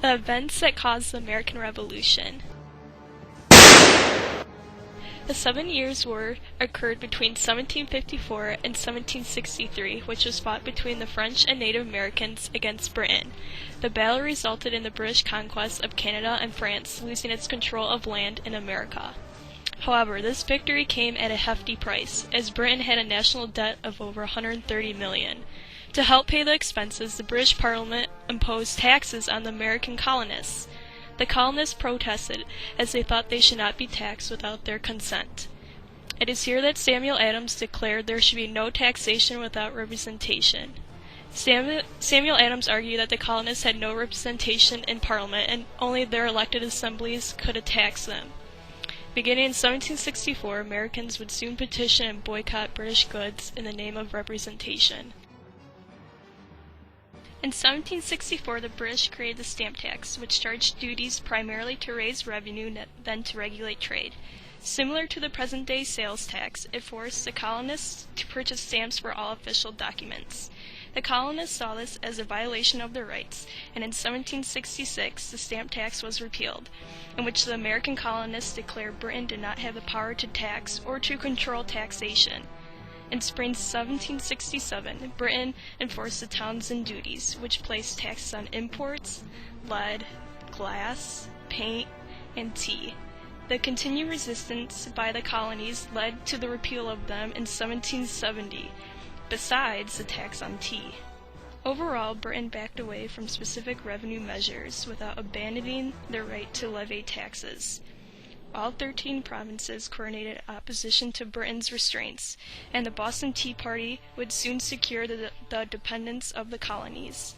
The events that caused the American Revolution. The 7 Years' War occurred between 1754 and 1763, which was fought between the French and Native Americans against Britain. The battle resulted in the British conquest of Canada and France losing its control of land in America. However, this victory came at a hefty price, as Britain had a national debt of over $130 million. To help pay the expenses, the British Parliament imposed taxes on the American colonists. The colonists protested, as they thought they should not be taxed without their consent. It is here that Samuel Adams declared there should be no taxation without representation. Samuel Adams argued that the colonists had no representation in Parliament and only their elected assemblies could tax them. Beginning in 1764, Americans would soon petition and boycott British goods in the name of representation. In 1764, the British created the stamp tax, which charged duties primarily to raise revenue, then to regulate trade. Similar to the present-day sales tax, it forced the colonists to purchase stamps for all official documents. The colonists saw this as a violation of their rights, and in 1766 the stamp tax was repealed, in which the American colonists declared Britain did not have the power to tax or to control taxation. In spring 1767, Britain enforced the Townshend duties, which placed taxes on imports, lead, glass, paint, and tea. The continued resistance by the colonies led to the repeal of them in 1770, besides the tax on tea. Overall, Britain backed away from specific revenue measures without abandoning their right to levy taxes. All 13 provinces coordinated opposition to Britain's restraints, and the Boston Tea Party would soon secure the dependence of the colonies.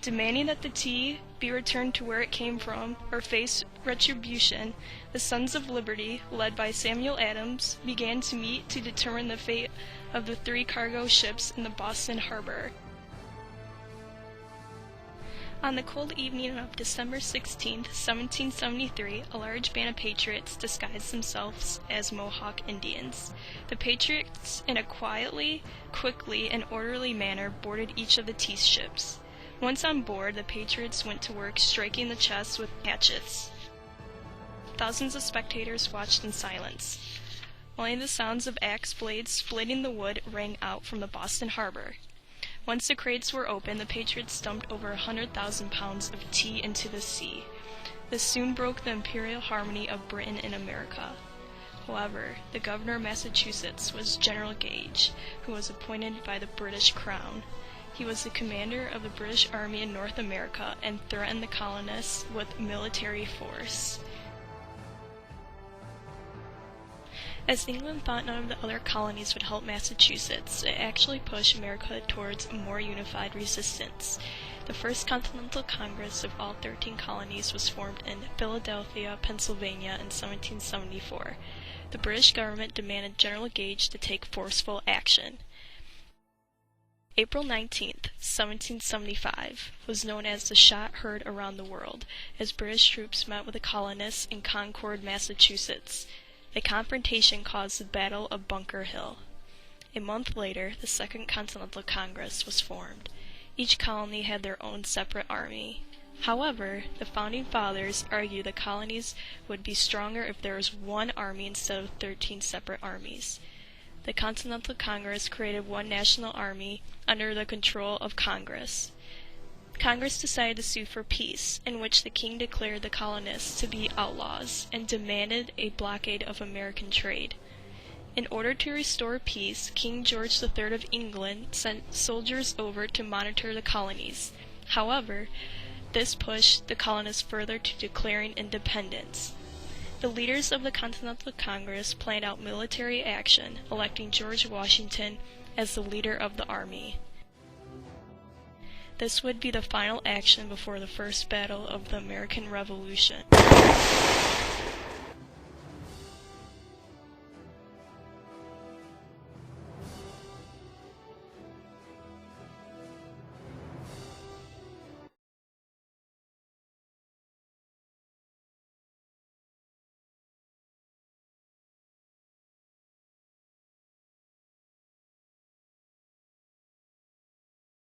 Demanding that the tea be returned to where it came from or face retribution, the Sons of Liberty, led by Samuel Adams, began to meet to determine the fate of the 3 cargo ships in the Boston harbor. On the cold evening of December 16, 1773, a large band of patriots disguised themselves as Mohawk Indians. The patriots, in a quietly, quickly, and orderly manner, boarded each of the tea ships. Once on board, the patriots went to work striking the chests with hatchets. Thousands of spectators watched in silence. Only the sounds of axe blades splitting the wood rang out from the Boston harbor. Once the crates were open, the patriots dumped over 100,000 pounds of tea into the sea. This soon broke the imperial harmony of Britain and America. However, the governor of Massachusetts was General Gage, who was appointed by the British Crown. He was the commander of the British Army in North America and threatened the colonists with military force. As England thought none of the other colonies would help Massachusetts, it actually pushed America towards a more unified resistance. The First Continental Congress of all 13 colonies was formed in Philadelphia, Pennsylvania in 1774. The British government demanded General Gage to take forceful action. April 19, 1775, was known as the shot heard around the world, as British troops met with the colonists in Concord, Massachusetts. The confrontation caused the Battle of Bunker Hill. A month later, the Second Continental Congress was formed. Each colony had their own separate army. However, the Founding Fathers argued the colonies would be stronger if there was one army instead of 13 separate armies. The Continental Congress created one national army under the control of Congress. Congress decided to sue for peace, in which the king declared the colonists to be outlaws and demanded a blockade of American trade. In order to restore peace, King George III of England sent soldiers over to monitor the colonies. However, this pushed the colonists further to declaring independence. The leaders of the Continental Congress planned out military action, electing George Washington as the leader of the army. This would be the final action before the first battle of the American Revolution.